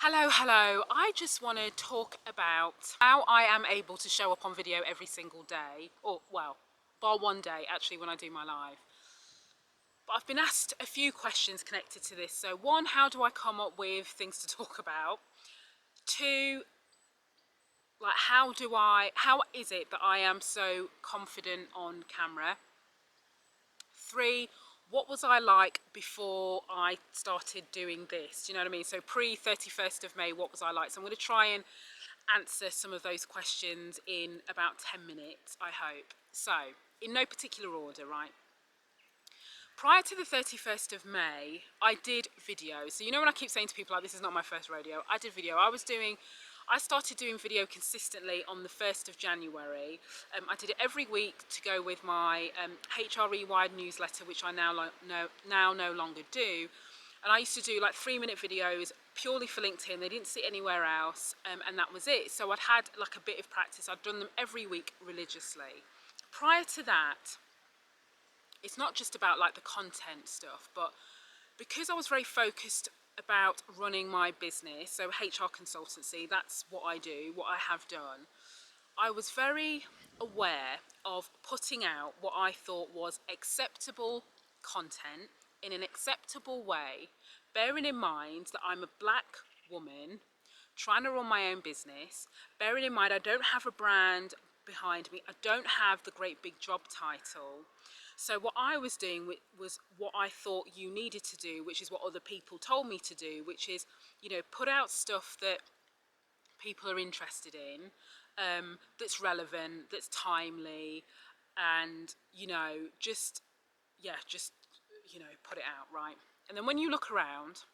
Hello. I just want to talk about how I am able to show up on video every single day, or well, bar one day actually when I do my live. But I've been asked a few questions connected to this. So one, how do I come up with things to talk about? Two, like how is it that I am so confident on camera? Three, what was I like before I started doing this? Do you know what I mean? So pre 31st of May, what was I like? So I'm going to try and answer some of those questions in about 10 minutes, I hope. So, in no particular order, right? Prior to the 31st of May, I did video. So, you know when I keep saying to people, like, this is not my first rodeo, I did video. I started doing video consistently on the 1st of January. I did it every week to go with my HRE Wired newsletter, which I now no longer do. And I used to do like 3-minute videos purely for LinkedIn. They didn't sit anywhere else, and that was it. So I'd had like a bit of practice. I'd done them every week religiously. Prior to that, it's not just about like the content stuff, but because I was very focused about running my business, so HR consultancy, that's what I do, what I have done, I was very aware of putting out what I thought was acceptable content in an acceptable way, bearing in mind that I'm a black woman trying to run my own business, bearing in mind I don't have a brand behind me, I don't have the great big job title. So what I was doing was what I thought you needed to do, which is what other people told me to do, which is, put out stuff that people are interested in, that's relevant, that's timely, and put it out, right? And then when you look around,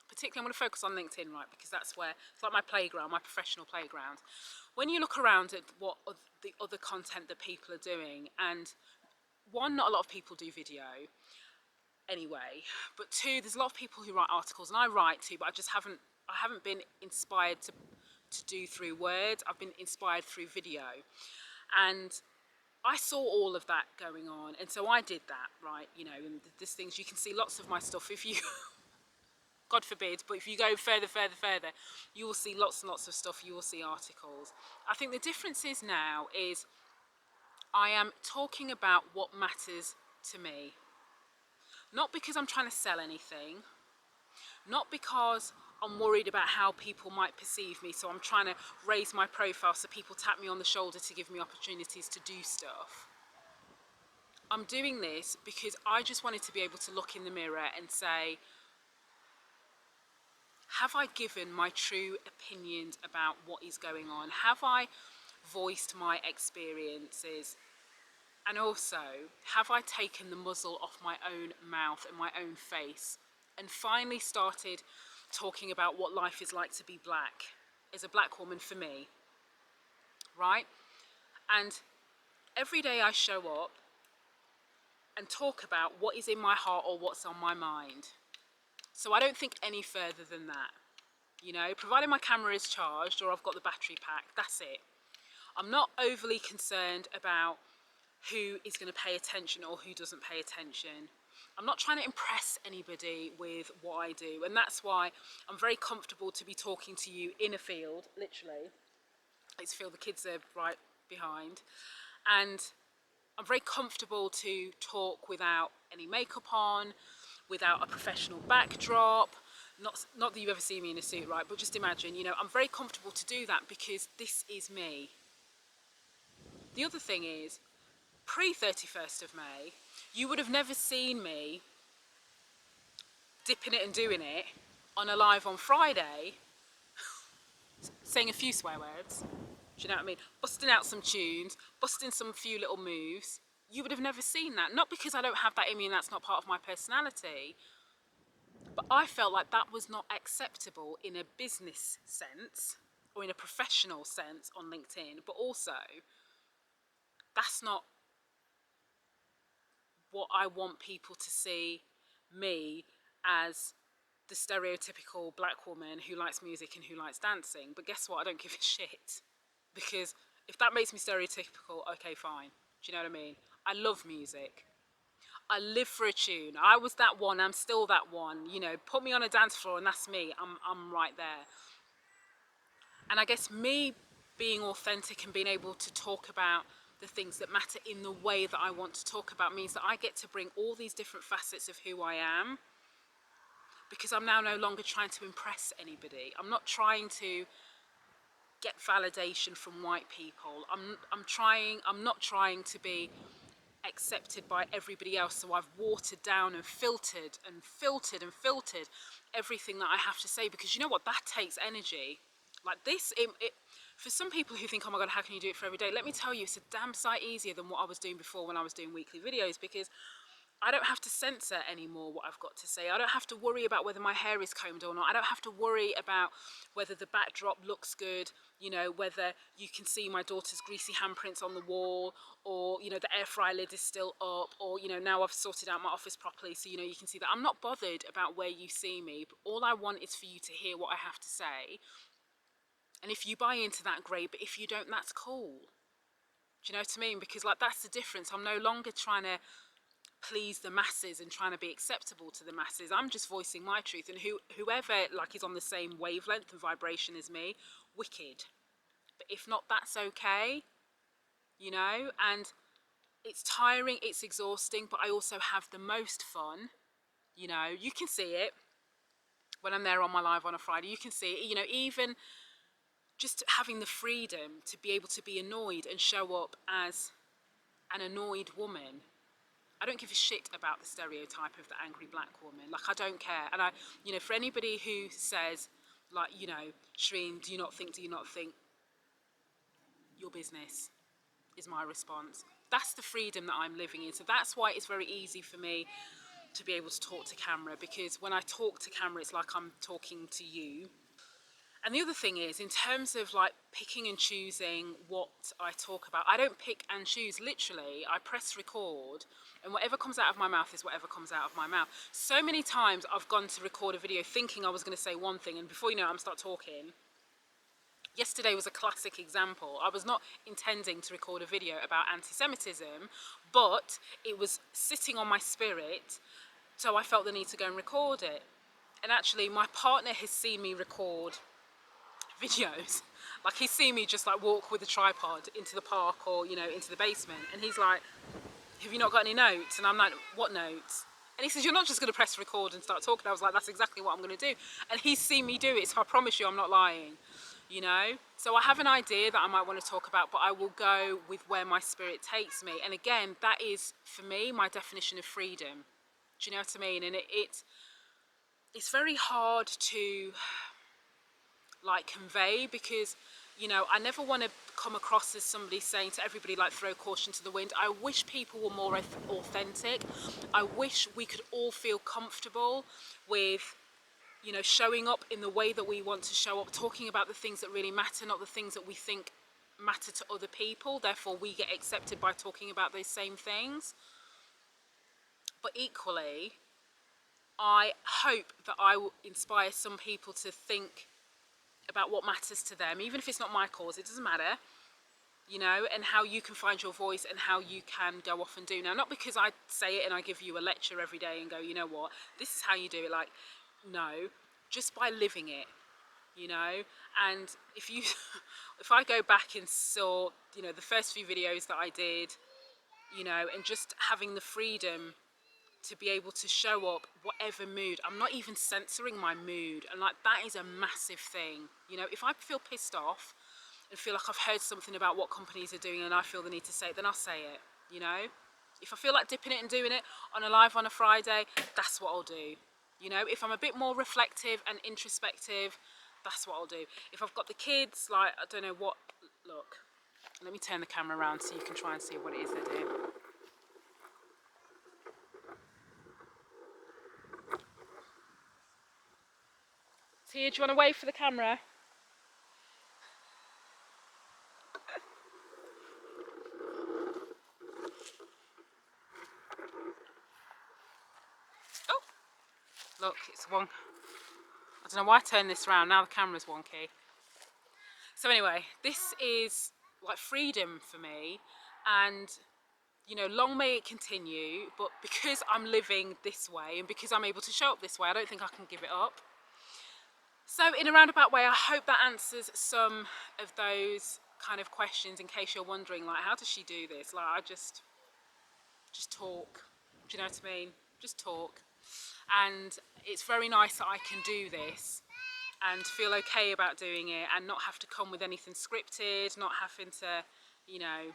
particularly I'm going to focus on LinkedIn, right, because that's where it's like my playground, my professional playground. When you look around at what the other content that people are doing, and one, not a lot of people do video anyway, but two, there's a lot of people who write articles, and I write too, but I haven't been inspired to do through words. I've been inspired through video, and I saw all of that going on, and so I did that, right? And there's things, you can see lots of my stuff if you God forbid, but if you go further, you will see lots and lots of stuff, you will see articles. I think the difference is now is I am talking about what matters to me. Not because I'm trying to sell anything, not because I'm worried about how people might perceive me, so I'm trying to raise my profile so people tap me on the shoulder to give me opportunities to do stuff. I'm doing this because I just wanted to be able to look in the mirror and say, have I given my true opinions about what is going on? Have I voiced my experiences? And also, have I taken the muzzle off my own mouth and my own face and finally started talking about what life is like to be black as a black woman for me, right? And every day I show up and talk about what is in my heart or what's on my mind. So I don't think any further than that. Providing my camera is charged or I've got the battery pack, that's it. I'm not overly concerned about who is going to pay attention or who doesn't pay attention. I'm not trying to impress anybody with what I do, and that's why I'm very comfortable to be talking to you in a field, literally. It's a field, the kids are right behind, and I'm very comfortable to talk without any makeup on, without a professional backdrop. Not that you ever see me in a suit, right? But just imagine, I'm very comfortable to do that because this is me. The other thing is, pre 31st of May, you would have never seen me dipping it and doing it on a live on Friday, saying a few swear words. Do you know what I mean? Busting out some tunes, busting some few little moves. You would have never seen that. Not because I don't have that in me and that's not part of my personality, but I felt like that was not acceptable in a business sense or in a professional sense on LinkedIn, but also that's not what I want people to see me as, the stereotypical black woman who likes music and who likes dancing. But guess what? I don't give a shit. Because if that makes me stereotypical, okay, fine. Do you know what I mean? I love music. I live for a tune. I was that one. I'm still that one. You know, put me on a dance floor and that's me. I'm right there. And I guess me being authentic and being able to talk about the things that matter in the way that I want to talk about means that I get to bring all these different facets of who I am, because I'm now no longer trying to impress anybody. I'm not trying to get validation from white people. I'm not trying to be accepted by everybody else. So I've watered down and filtered and filtered and filtered everything that I have to say, because you know what, that takes energy. Like this, for some people who think, oh my god, how can you do it for every day? Let me tell you, it's a damn sight easier than what I was doing before when I was doing weekly videos, because I don't have to censor anymore what I've got to say. I don't have to worry about whether my hair is combed or not. I don't have to worry about whether the backdrop looks good, you know, whether you can see my daughter's greasy handprints on the wall, or, you know, the air fryer lid is still up, or, you know, now I've sorted out my office properly so, you know, you can see that. I'm not bothered about where you see me, but all I want is for you to hear what I have to say. And if you buy into that, great, but if you don't, that's cool. Do you know what I mean? Because, like, that's the difference. I'm no longer trying to please the masses and trying to be acceptable to the masses. I'm just voicing my truth, and whoever like is on the same wavelength and vibration as me, wicked. But if not, that's okay, you know. And it's tiring, it's exhausting, but I also have the most fun. You know, you can see it when I'm there on my live on a Friday. You can see it, you know, even just having the freedom to be able to be annoyed and show up as an annoyed woman. I don't give a shit about the stereotype of the angry black woman. Like, I don't care. And you know, for anybody who says, like, you know, Shereen, do you not think, your business is my response. That's the freedom that I'm living in. So that's why it's very easy for me to be able to talk to camera, because when I talk to camera, it's like I'm talking to you. And the other thing is, in terms of like picking and choosing what I talk about, I don't pick and choose. Literally, I press record and whatever comes out of my mouth is whatever comes out of my mouth. So many times I've gone to record a video thinking I was going to say one thing, and before you know it, I'm start talking. Yesterday was a classic example. I was not intending to record a video about anti-Semitism, but it was sitting on my spirit, so I felt the need to go and record it. And actually, my partner has seen me record videos. Like, he's seen me just like walk with a tripod into the park, or, you know, into the basement, and he's like, have you not got any notes? And I'm like, what notes? And he says, you're not just going to press record and start talking. I was like, that's exactly what I'm going to do. And he's seen me do it, so I promise you I'm not lying, you know. So I have an idea that I might want to talk about, but I will go with where my spirit takes me. And again, that is for me my definition of freedom. Do you know what I mean? And it's very hard to like convey, because, you know, I never want to come across as somebody saying to everybody, like, throw caution to the wind. I wish people were more authentic. I wish we could all feel comfortable with, you know, showing up in the way that we want to show up, talking about the things that really matter, not the things that we think matter to other people. Therefore, we get accepted by talking about those same things. But equally, I hope that I will inspire some people to think about what matters to them, even if it's not my cause. It doesn't matter, you know, and how you can find your voice and how you can go off and do. Now, not because I say it and I give you a lecture every day and go, you know what, this is how you do it. Like, no, just by living it, you know. And if you if I go back and saw, you know, the first few videos that I did, you know, and just having the freedom to be able to show up whatever mood. I'm not even censoring my mood, and like, that is a massive thing. You know, if I feel pissed off and feel like I've heard something about what companies are doing and I feel the need to say it, then I'll say it, you know. If I feel like dipping it and doing it on a live on a Friday, that's what I'll do. You know, if I'm a bit more reflective and introspective, that's what I'll do. If I've got the kids, like, I don't know what, look, let me turn the camera around so you can try and see what it is they're doing. Tia, do you want to wave for the camera? Oh, look, it's one. I don't know why I turned this around. Now the camera's wonky. So anyway, this is like freedom for me, and you know, long may it continue, but because I'm living this way and because I'm able to show up this way, I don't think I can give it up. So in a roundabout way, I hope that answers some of those kind of questions, in case you're wondering, like, how does she do this? Like, I just talk. Do you know what I mean? Just talk. And it's very nice that I can do this and feel okay about doing it and not have to come with anything scripted, not having to, you know,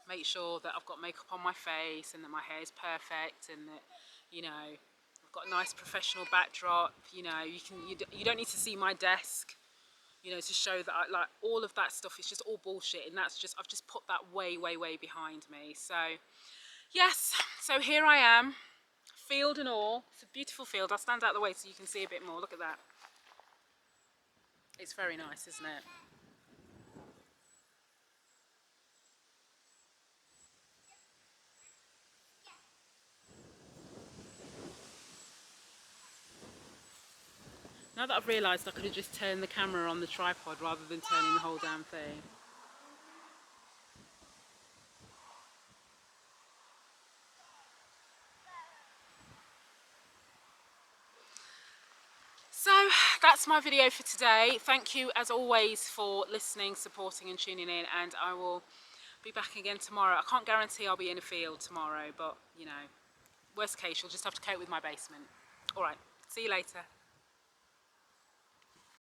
make sure that I've got makeup on my face and that my hair is perfect and that, you know, I've got a nice professional backdrop. You know, you don't need to see my desk, you know, to show that I, like, all of that stuff is just all bullshit, and that's just, I've just put that way behind me. So yes, so here I am, field and all. It's a beautiful field. I'll stand out the way so you can see a bit more. Look at that. It's very nice, isn't it? Now that I've realised, I could have just turned the camera on the tripod rather than turning the whole damn thing. So that's my video for today. Thank you as always for listening, supporting and tuning in, and I will be back again tomorrow. I can't guarantee I'll be in a field tomorrow, but you know, worst case, you'll just have to cope with my basement. All right, see you later.